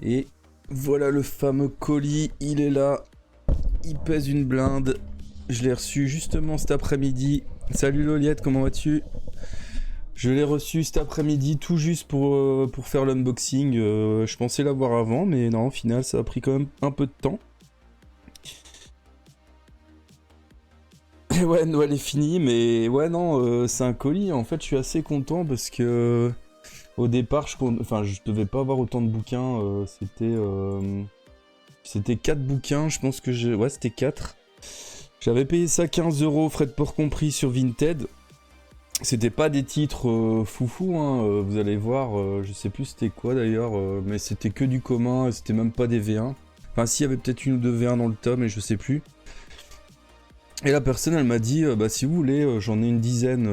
Et voilà le fameux colis, il est là. Il pèse une blinde. Je l'ai reçu justement cet après-midi. Salut Loliette, comment vas-tu? Je l'ai reçu cet après-midi tout juste pour faire l'unboxing. Je pensais l'avoir avant, mais non, au final, ça a pris quand même un peu de temps. Et ouais, Noël est fini, mais ouais, non, c'est un colis. En fait, je suis assez content parce que au départ, je devais pas avoir autant de bouquins. C'était 4 bouquins, je pense que j'ai. Ouais, c'était 4. J'avais payé ça 15 €, frais de port compris sur Vinted. C'était pas des titres foufou, hein, vous allez voir, je sais plus c'était quoi d'ailleurs, mais c'était que du commun, et c'était même pas des V1. Enfin, si, il y avait peut-être une ou deux V1 dans le tome, mais je sais plus. Et la personne, elle m'a dit, bah si vous voulez, j'en ai une dizaine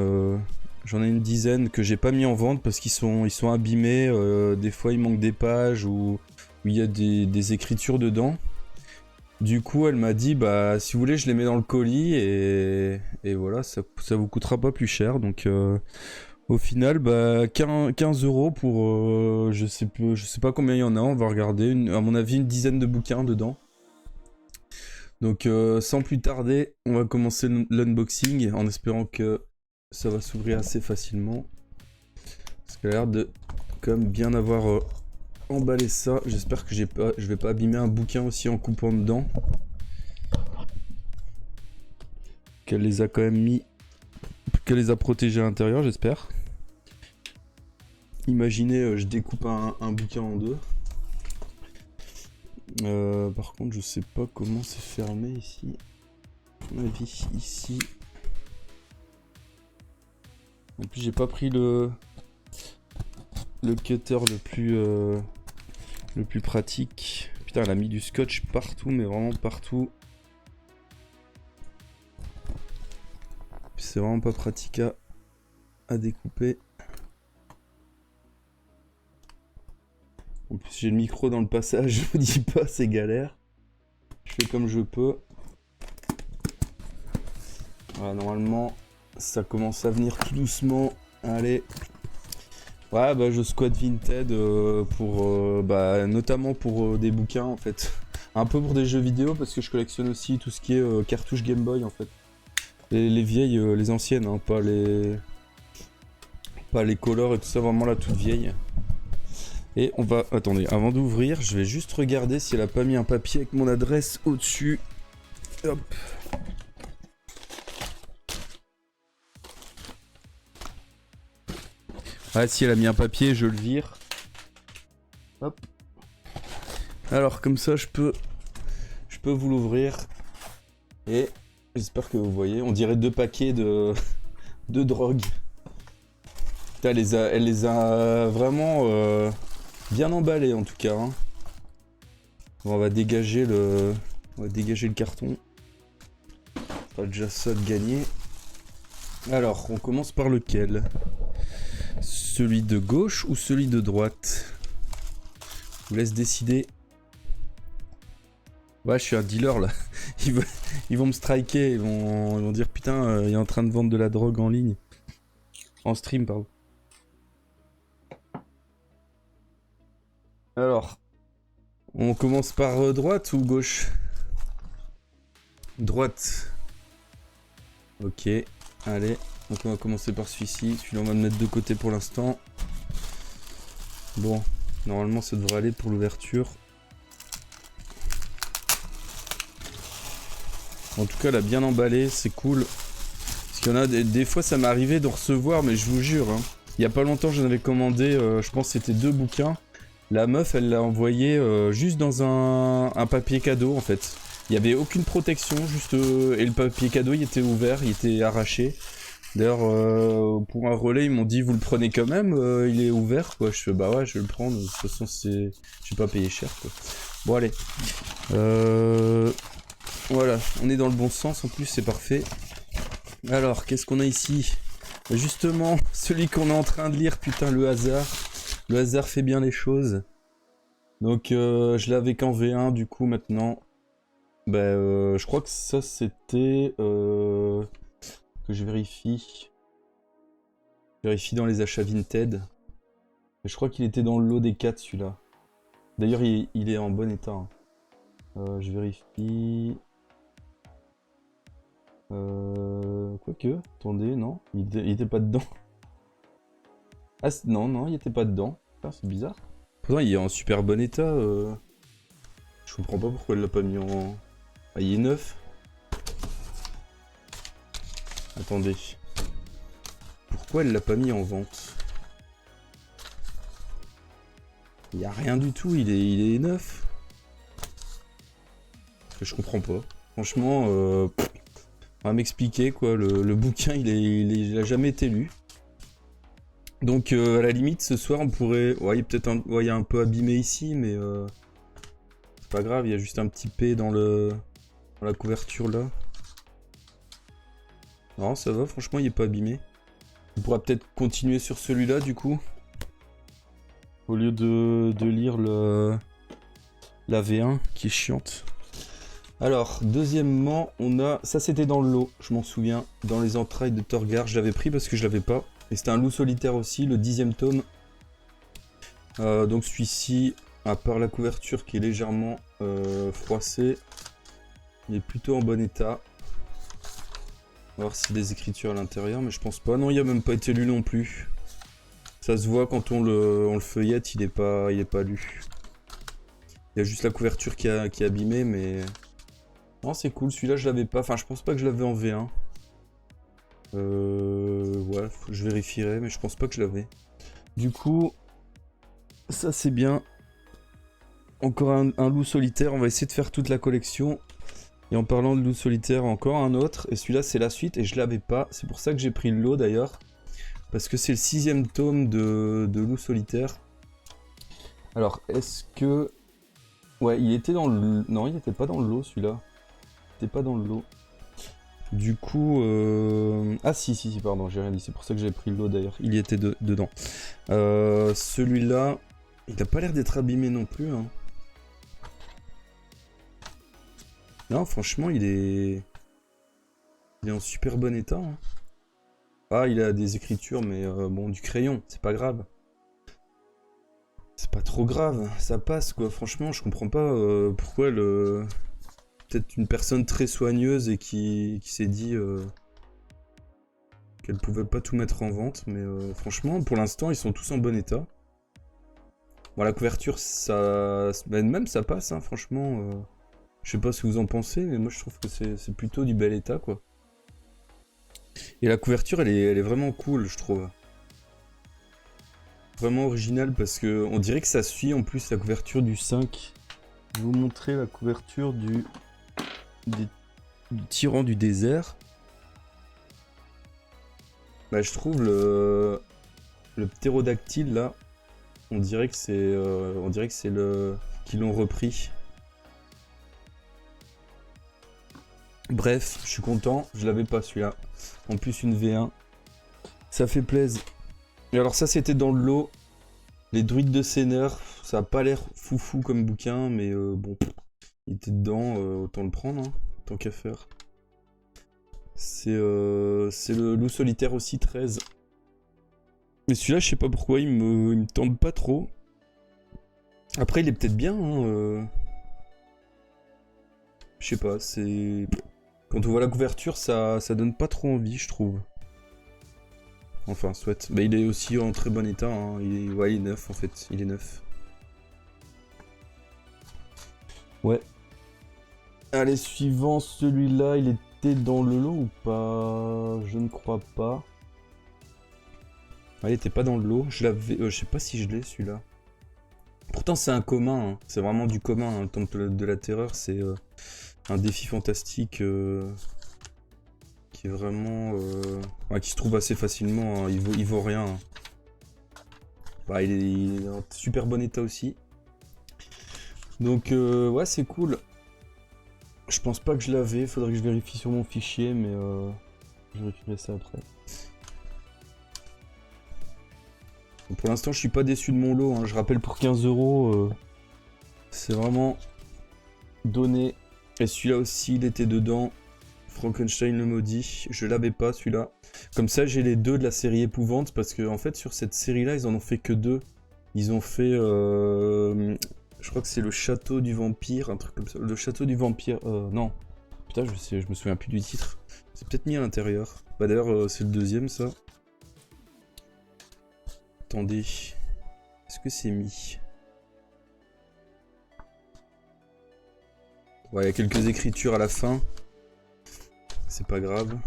que j'ai pas mis en vente parce qu'ils sont abîmés, des fois il manque des pages ou il y a des écritures dedans. Du coup, elle m'a dit, bah, si vous voulez, je les mets dans le colis et voilà, ça vous coûtera pas plus cher. Donc, au final, bah, 15 € pour, je sais pas combien il y en a, on va regarder. À mon avis, une dizaine de bouquins dedans. Donc, sans plus tarder, on va commencer l'unboxing en espérant que ça va s'ouvrir assez facilement. Parce qu'elle a l'air de, comme bien avoir emballé ça. J'espère que je vais pas abîmer un bouquin aussi en coupant dedans. Qu'elle les a quand même mis, qu'elle les a protégés à l'intérieur, j'espère. Imaginez, je découpe un bouquin en deux. Par contre, je sais pas comment c'est fermé ici. À mon avis, ici. En plus, j'ai pas pris le cutter le plus pratique. Putain, elle a mis du scotch partout, mais vraiment partout. C'est vraiment pas pratique à découper. En plus, j'ai le micro dans le passage, je vous dis pas, c'est galère. Je fais comme je peux. Voilà, normalement, ça commence à venir tout doucement. Allez. Ouais, bah je squatte Vinted notamment pour des bouquins en fait. Un peu pour des jeux vidéo parce que je collectionne aussi tout ce qui est cartouches Game Boy en fait. Les vieilles, les anciennes, hein, pas les colors et tout ça, vraiment la toute vieille. Et on va... Attendez, avant d'ouvrir, je vais juste regarder si elle a pas mis un papier avec mon adresse au-dessus. Hop. Ah, si elle a mis un papier, je le vire. Hop. Alors, comme ça, je peux vous l'ouvrir. Et j'espère que vous voyez. On dirait 2 paquets de drogue. Putain, elle les a vraiment bien emballés en tout cas. Hein. Bon, on va dégager le carton. Pas déjà ça de gagner. Alors, on commence par lequel? Celui de gauche ou celui de droite? Je vous laisse décider. Ouais, je suis un dealer là. Ils vont me striker. Ils vont dire putain, il est en train de vendre de la drogue en ligne. En stream, pardon. Alors, on commence par droite ou gauche? Droite. Ok, allez. Donc on va commencer par celui-ci. Celui-là, on va le mettre de côté pour l'instant. Bon, normalement, ça devrait aller pour l'ouverture. En tout cas, elle a bien emballé, c'est cool. Parce qu'il y en a des fois, ça m'est arrivé de recevoir, mais je vous jure, hein, il y a pas longtemps, j'en avais commandé, je pense que c'était 2 bouquins. La meuf, elle l'a envoyé juste dans un papier cadeau, en fait. Il n'y avait aucune protection, juste... et le papier cadeau, il était ouvert, il était arraché. D'ailleurs, pour un relais, ils m'ont dit, vous le prenez quand même, il est ouvert, quoi. Je fais, bah ouais, je vais le prendre, de toute façon, j'ai pas payé cher, quoi. Bon, allez. Voilà, on est dans le bon sens, en plus, c'est parfait. Alors, qu'est-ce qu'on a ici? Justement, celui qu'on est en train de lire, putain, le hasard. Le hasard fait bien les choses. Donc, je l'avais qu'en V1, du coup, maintenant. Je crois que ça, c'était... que je vérifie. Je vérifie dans les achats Vinted. Je crois qu'il était dans le lot des 4, celui-là. D'ailleurs, il est en bon état, hein. Je vérifie. Quoique, attendez, non, il était pas dedans. Ah non, non, il était pas dedans. Ah, c'est bizarre. Pourtant, il est en super bon état. Je comprends pas pourquoi elle l'a pas mis en... Ah, il est neuf. Attendez. Pourquoi elle l'a pas mis en vente? Il y a rien du tout, il est neuf. Je comprends pas. Franchement, on va m'expliquer quoi. Le bouquin, il a jamais été lu. Donc à la limite, ce soir, on pourrait... Ouais, il est peut-être ouais, il y a un peu abîmé ici, mais c'est pas grave. Il y a juste un petit P dans la couverture là. Non, ça va. Franchement, il est pas abîmé. On pourra peut-être continuer sur celui-là du coup. Au lieu de lire la V1 qui est chiante. Alors, deuxièmement, on a... Ça, c'était dans le lot, je m'en souviens. Dans les entrailles de Torgar, je l'avais pris parce que je l'avais pas. Et c'était un loup solitaire aussi, le 10e tome. Donc celui-ci, à part la couverture qui est légèrement froissée, il est plutôt en bon état. On va voir s'il y a des écritures à l'intérieur, mais je pense pas. Non, il a même pas été lu non plus. Ça se voit quand on le feuillette, il est pas lu. Il y a juste la couverture qui est abîmée, mais... Non, c'est cool, celui-là je l'avais pas. Enfin, je pense pas que je l'avais en V1. Ouais, je vérifierai, mais je pense pas que je l'avais. Du coup, ça c'est bien. Encore un loup solitaire, on va essayer de faire toute la collection. Et en parlant de loup solitaire, encore un autre. Et celui-là c'est la suite et je l'avais pas. C'est pour ça que j'ai pris le lot d'ailleurs. Parce que c'est le 6e tome de loup solitaire. Alors, est-ce que... Ouais, il était dans le... Non, il était pas dans le lot celui-là. Il était pas dans le lot. Du coup... Ah si, pardon, j'ai rien dit. C'est pour ça que j'avais pris le lot d'ailleurs. Il y était dedans. Celui-là, il a pas l'air d'être abîmé non plus, hein. Non, franchement, il est en super bon état, hein. Ah, il a des écritures, mais bon, du crayon, c'est pas grave. C'est pas trop grave, ça passe quoi. Franchement, je comprends pas pourquoi peut-être une personne très soigneuse et qui s'est dit qu'elle pouvait pas tout mettre en vente, mais franchement, pour l'instant, ils sont tous en bon état. Bon, la couverture, ça... même ça passe, hein, franchement. Je sais pas ce que vous en pensez, mais moi je trouve que c'est plutôt du bel état, quoi. Et la couverture, elle est vraiment cool, je trouve. Vraiment originale, parce que on dirait que ça suit en plus la couverture du 5. Je vais vous montrer la couverture du tyran du désert. Bah, je trouve le ptérodactyle là, on dirait que c'est le qu'ils l'ont repris. Bref, je suis content, je l'avais pas celui-là. En plus une V1, ça fait plaisir. Et alors ça c'était dans le lot. Les druides de Seigneur, ça a pas l'air foufou comme bouquin, mais bon, il était dedans, autant le prendre, hein, tant qu'à faire. C'est le loup solitaire aussi, 13. Mais celui-là, je sais pas pourquoi, il me tente pas trop. Après, il est peut-être bien, hein. Je sais pas, c'est... Quand on voit la couverture, ça donne pas trop envie, je trouve. Enfin, soit. Bah, il est aussi en très bon état, hein. Ouais, il est neuf, en fait. Il est neuf. Ouais. Allez, suivant, celui-là, il était dans le lot ou pas? Je ne crois pas. Ah, il était pas dans le lot. Je l'avais... je sais pas si je l'ai, celui-là. Pourtant, c'est un commun, hein. C'est vraiment du commun, hein. Le temple de la terreur, c'est un défi fantastique qui est vraiment... ouais, qui se trouve assez facilement, hein. Il vaut rien, hein. Bah, il est en super bon état aussi. Donc, ouais, c'est cool. Je pense pas que je l'avais. Faudrait que je vérifie sur mon fichier, mais je vérifierai ça après. Donc, pour l'instant, je suis pas déçu de mon lot, hein. Je rappelle, pour 15 €, c'est vraiment donné. Et celui-là aussi, il était dedans. Frankenstein le maudit. Je l'avais pas, celui-là. Comme ça, j'ai les deux de la série épouvante, parce que en fait, sur cette série-là, ils en ont fait que deux. Ils ont fait Je crois que c'est le château du vampire, un truc comme ça. Le château du vampire. Non. Putain, je me souviens plus du titre. C'est peut-être mis à l'intérieur. Bah d'ailleurs, c'est le deuxième, ça. Attendez. Est-ce que c'est mis? Ouais, il y a quelques écritures à la fin. C'est pas grave.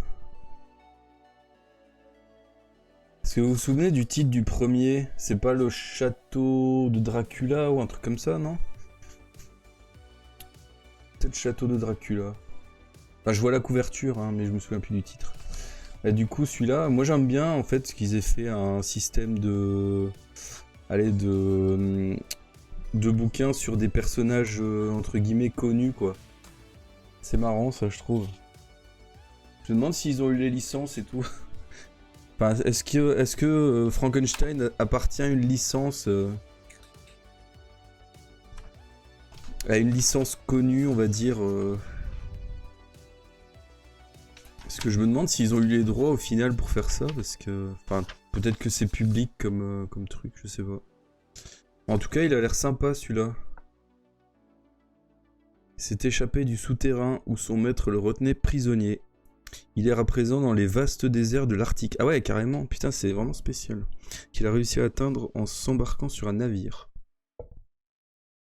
Est-ce que vous vous souvenez du titre du premier? C'est pas le château de Dracula ou un truc comme ça, non? Peut-être château de Dracula. Enfin, je vois la couverture, hein, mais je me souviens plus du titre. Et du coup, celui-là, moi j'aime bien en fait qu'ils aient fait un système de... Allez, de bouquins sur des personnages entre guillemets connus, quoi. C'est marrant, ça, je trouve. Je me demande s'ils ont eu les licences et tout. Enfin, est-ce que Frankenstein appartient à une licence à une licence connue, on va dire Parce que je me demande s'ils ont eu les droits au final pour faire ça, parce que... Enfin, peut-être que c'est public comme truc, je sais pas. En tout cas, il a l'air sympa, celui-là. Il s'est échappé du souterrain où son maître le retenait prisonnier. Il est à présent dans les vastes déserts de l'Arctique. Ah ouais, carrément, putain, c'est vraiment spécial. Qu'il a réussi à atteindre en s'embarquant sur un navire.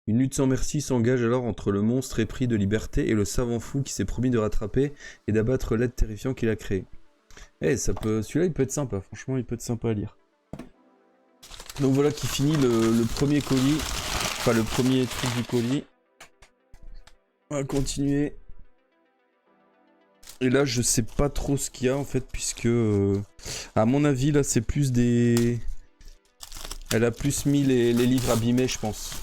Une lutte sans merci s'engage alors entre le monstre épris de liberté et le savant fou qui s'est promis de rattraper et d'abattre l'être terrifiant qu'il a créé. Eh, ça peut... Celui-là, il peut être sympa, franchement, il peut être sympa à lire. Donc voilà qui finit le premier colis. Enfin, le premier truc du colis. On va continuer. Et là, je sais pas trop ce qu'il y a en fait, puisque... à mon avis, là, c'est plus des... Elle a plus mis les livres abîmés, je pense.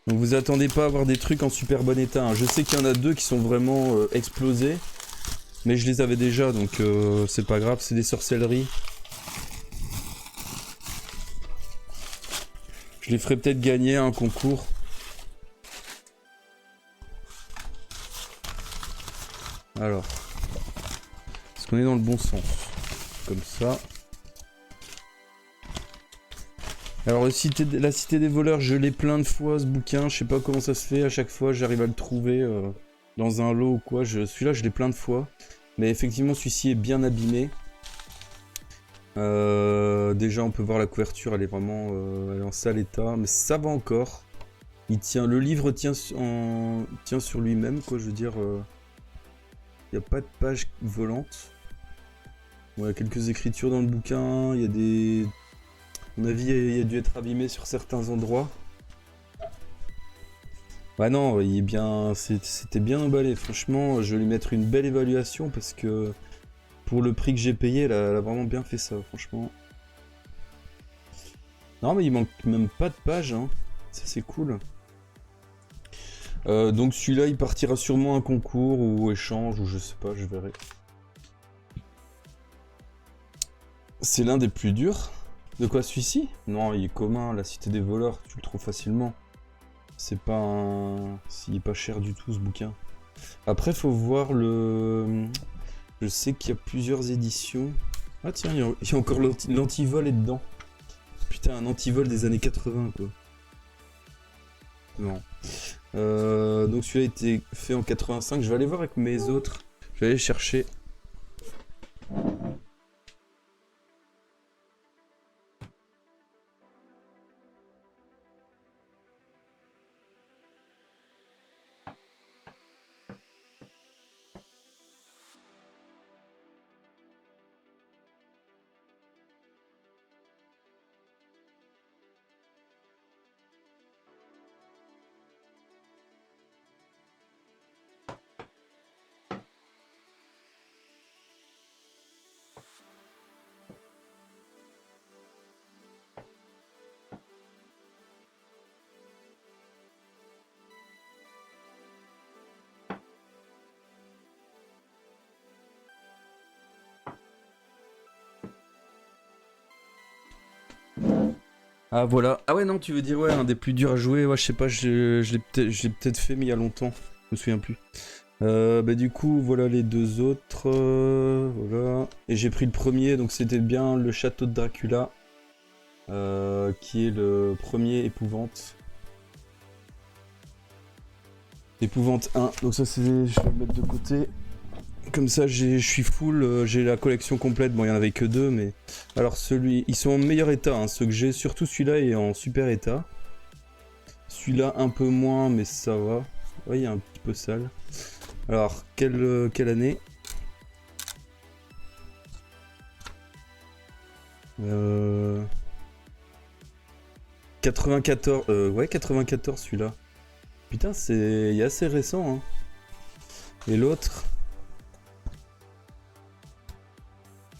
Donc vous attendez pas à avoir des trucs en super bon état. Hein. Je sais qu'il y en a deux qui sont vraiment explosés. Mais je les avais déjà, donc c'est pas grave, c'est des sorcelleries. Je les ferai peut-être gagner à un concours. Alors. Est-ce qu'on est dans le bon sens? Comme ça. Alors la cité des voleurs, je l'ai plein de fois ce bouquin, je sais pas comment ça se fait, à chaque fois j'arrive à le trouver dans un lot ou quoi, celui-là je l'ai plein de fois. Mais effectivement celui-ci est bien abîmé. Déjà on peut voir la couverture, elle est vraiment elle est en sale état, mais ça va encore. Il tient, le livre tient sur lui-même, quoi, je veux dire. Il n'y a pas de page volante. Bon, il y a quelques écritures dans le bouquin, il y a des... À mon avis, il a dû être abîmé sur certains endroits. Bah non, il est bien, c'était bien emballé. Franchement, je vais lui mettre une belle évaluation parce que pour le prix que j'ai payé, elle a vraiment bien fait ça, franchement. Non, mais il manque même pas de pages, hein. Ça, c'est cool. Donc celui-là, il partira sûrement à un concours ou échange ou je sais pas, je verrai. C'est l'un des plus durs. De quoi, celui-ci? Non, il est commun, la cité des voleurs, tu le trouves facilement. C'est pas un... Il est pas cher du tout, ce bouquin. Après, faut voir le... Je sais qu'il y a plusieurs éditions. Ah tiens, il y a encore l'antivol est dedans. Putain, un antivol des années 80, quoi. Non. Donc celui-là a été fait en 85. Je vais aller voir avec mes autres. Je vais aller chercher. Ah voilà. Ah ouais non, tu veux dire ouais, un des plus durs à jouer. Ouais, je sais pas, je l'ai peut-être fait mais il y a longtemps. Je me souviens plus. Bah du coup, voilà les deux autres. Voilà. Et j'ai pris le premier, donc c'était bien le château de Dracula. qui est le premier épouvante. Épouvante 1, donc ça c'est, je vais le mettre de côté. Comme ça je suis full, j'ai la collection complète, bon il y en avait que 2 mais... Alors ils sont en meilleur état, hein, ceux que j'ai, surtout celui-là est en super état. Celui-là un peu moins mais ça va. Ouais il est un petit peu sale. Alors quelle année? 94, ouais 94 celui-là. Putain il est assez récent hein. Et l'autre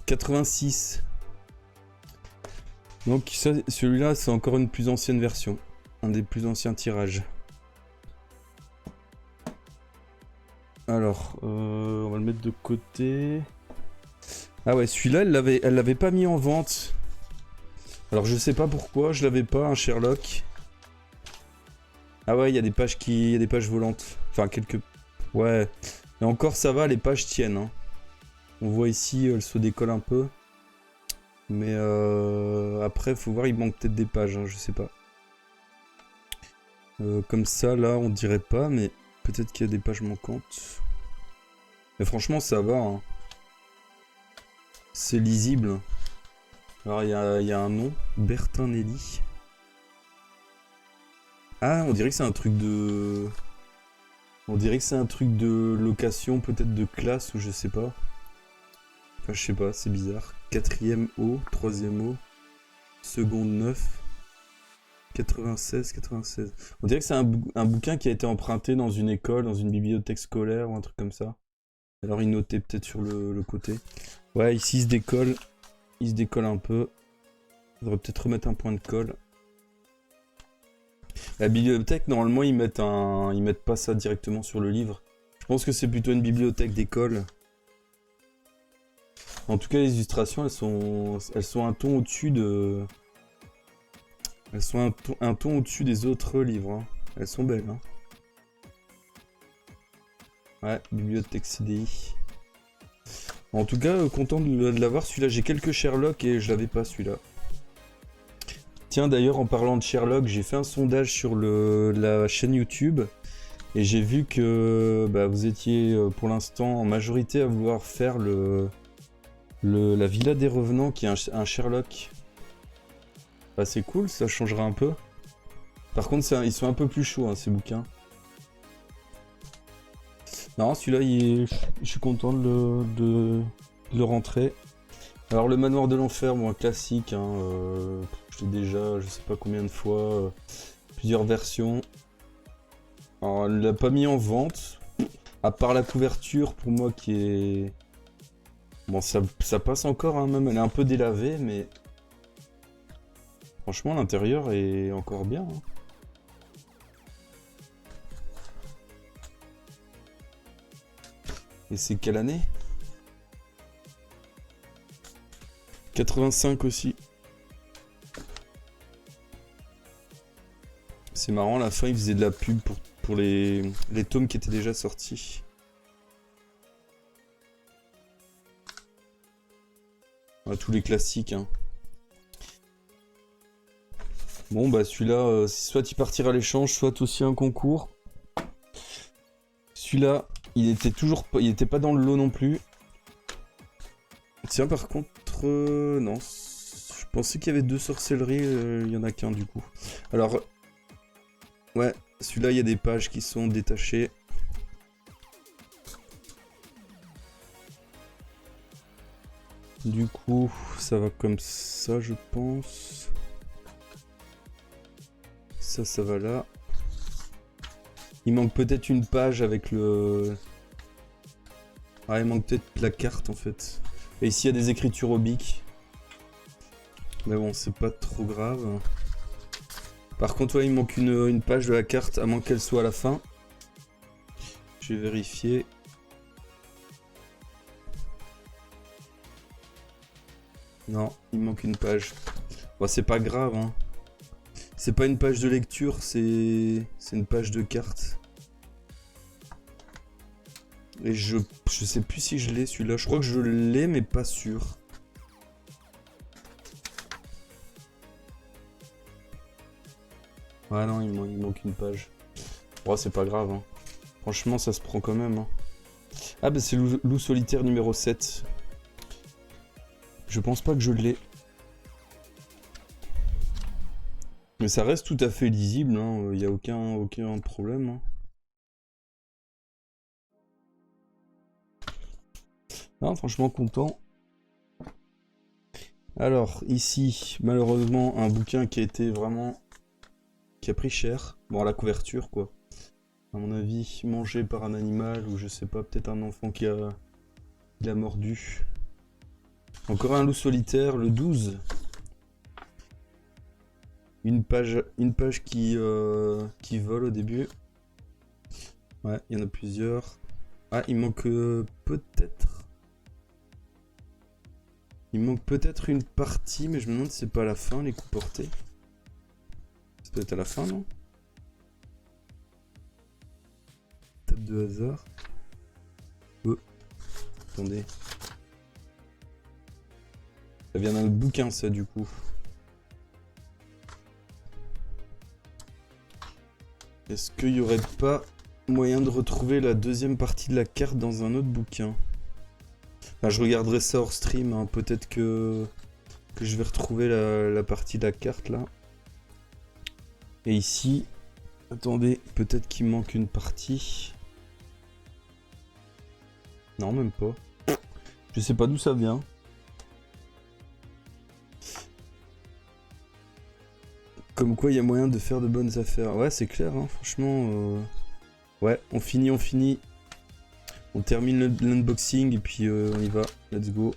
86. Donc celui-là c'est encore une plus ancienne version. Un des plus anciens tirages. Alors, on va le mettre de côté. Ah ouais, celui-là, elle l'avait pas mis en vente. Alors je sais pas pourquoi, je l'avais pas, un Sherlock. Ah ouais, il y a des pages il y a des pages volantes. Enfin, quelques... Ouais. Mais encore, ça va, les pages tiennent. Hein. On voit ici, elle se décolle un peu. Mais après, faut voir, il manque peut-être des pages, hein, je sais pas. Comme ça, là, on dirait pas, mais peut-être qu'il y a des pages manquantes. Mais franchement, ça va. Hein. C'est lisible. Alors, il y a un nom, Bertinelli. Ah, on dirait que c'est un truc de... On dirait que c'est un truc de location, peut-être de classe, ou je sais pas. Enfin, je sais pas, c'est bizarre. 4ème O, 3ème O, seconde 9, 96, 96. On dirait que c'est un bouquin qui a été emprunté dans une école, dans une bibliothèque scolaire, ou un truc comme ça. Alors, il notait peut-être sur le côté. Ouais, ici, il se décolle un peu. Il faudrait peut-être remettre un point de colle. La bibliothèque, normalement, ils mettent pas ça directement sur le livre. Je pense que c'est plutôt une bibliothèque d'école. En tout cas, les illustrations, elles sont un ton au-dessus de... Elles sont un ton au-dessus des autres livres. Hein. Elles sont belles. Hein. Ouais, bibliothèque CDI. En tout cas, content de l'avoir. Celui-là, j'ai quelques Sherlock et je l'avais pas celui-là. Tiens, d'ailleurs, en parlant de Sherlock, j'ai fait un sondage sur la chaîne YouTube et j'ai vu que vous étiez pour l'instant en majorité à vouloir faire la Villa des Revenants qui est un Sherlock. Bah, c'est cool, ça changera un peu. Par contre, ils sont un peu plus chauds, hein, ces bouquins. Non, celui-là, je suis content de le rentrer. Alors, le Manoir de l'Enfer, moi, classique, hein, je l'ai déjà, je sais pas combien de fois, plusieurs versions. Alors, elle l'a pas mis en vente, à part la couverture, pour moi, qui est... Bon, ça passe encore, hein, même, elle est un peu délavée, mais... Franchement, l'intérieur est encore bien. Hein. Et c'est quelle année? 85 aussi. C'est marrant, à la fin, ils faisaient de la pub pour les tomes qui étaient déjà sortis. Ouais, tous les classiques. Hein. Bon, bah celui-là, soit il partira à l'échange, soit aussi un concours. Celui-là, il était pas dans le lot non plus. Tiens, par contre, non. Je pensais qu'il y avait 2 sorcelleries, il y en a qu'un du coup. Alors, ouais, celui-là, il y a des pages qui sont détachées. Du coup, ça va comme ça, je pense. Ça va là. Il manque peut-être une page avec le... Ah, il manque peut-être la carte en fait. Et ici, il y a des écritures au bic. Mais bon, c'est pas trop grave. Par contre, ouais, il manque une page de la carte, à moins qu'elle soit à la fin. Je vais vérifier. Non, il manque une page. Bon, c'est pas grave, hein. C'est pas une page de lecture, c'est une page de carte. Et je sais plus si je l'ai celui-là. Je crois que je l'ai, mais pas sûr. Ouais, non, il manque une page. Oh, c'est pas grave, hein. Franchement, ça se prend quand même, hein. Ah, bah c'est loup solitaire numéro 7. Je pense pas que je l'ai. Mais ça reste tout à fait lisible, hein. Y a aucun problème, hein. Non, franchement content. Alors, ici, malheureusement, un bouquin qui a été vraiment... qui a pris cher. Bon, la couverture, quoi. À mon avis, mangé par un animal, ou je sais pas, peut-être un enfant qui a mordu. Encore un loup solitaire, le 12. Une page qui vole au début. Ouais, il y en a plusieurs. Ah, il manque peut-être... Il manque peut-être une partie, mais je me demande si c'est pas à la fin, les coups portés. C'est peut-être à la fin, non? Table de hasard. Oh, attendez. Ça vient d'un autre bouquin, ça, du coup. Est-ce qu'il y aurait pas moyen de retrouver la deuxième partie de la carte dans un autre bouquin? Enfin, je regarderai ça hors stream, hein. Peut-être que je vais retrouver la partie de la carte, là. Et ici... Attendez, peut-être qu'il manque une partie. Non, même pas. Je sais pas d'où ça vient. Comme quoi, il y a moyen de faire de bonnes affaires. Ouais, c'est clair, hein, franchement. Ouais, on finit. On termine l'unboxing et puis on y va. Let's go.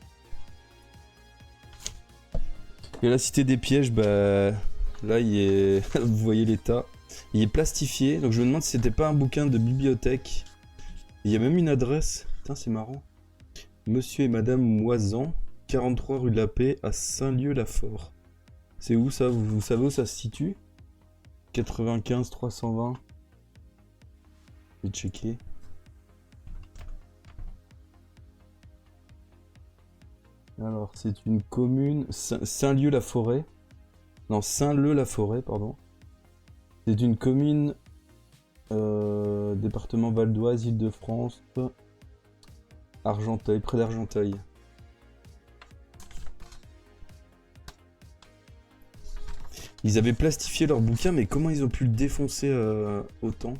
Et la cité des pièges, bah... Là, il est... Vous voyez l'état. Il est plastifié. Donc je me demande si c'était pas un bouquin de bibliothèque. Il y a même une adresse. Putain, c'est marrant. Monsieur et Madame Moisan, 43 rue de la Paix, à Saint-Lieu-la-Fort. C'est où ça? Vous savez où ça se situe? 95 320. Je vais checker. Alors, c'est une commune... Saint-Lieu-la-Forêt. Non, Saint-Leu-la-Forêt, pardon. C'est une commune... département Val d'Oise, Île-de-France... Argenteuil, près d'Argenteuil. Ils avaient plastifié leur bouquin, mais comment ils ont pu le défoncer autant?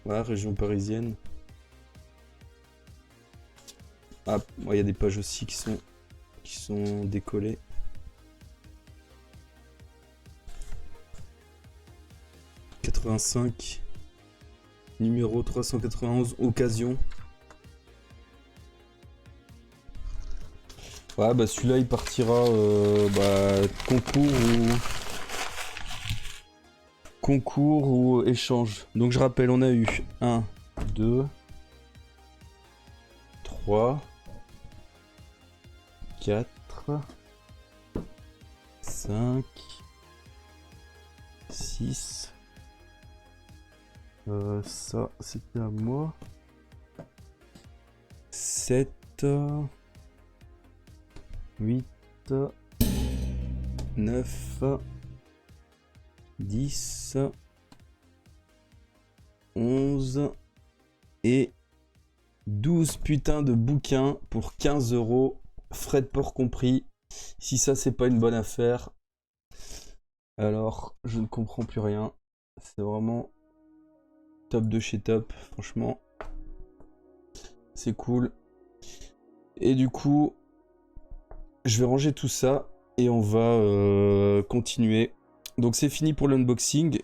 Voilà, région parisienne. Ah, il y a des pages aussi qui sont décollées. « 85 numéro 391, occasion. » Ouais, bah celui-là il partira concours ou échange. Donc je rappelle, on a eu 1, 2, 3, 4, 5, 6. Ça c'était à moi. 7, 8, 9, 10, 11 et 12 putains de bouquins pour 15 €, frais de port compris. Si ça c'est pas une bonne affaire, alors je ne comprends plus rien. C'est vraiment top de chez top, franchement. C'est cool. Et du coup, je vais ranger tout ça et on va continuer. Donc c'est fini pour l'unboxing.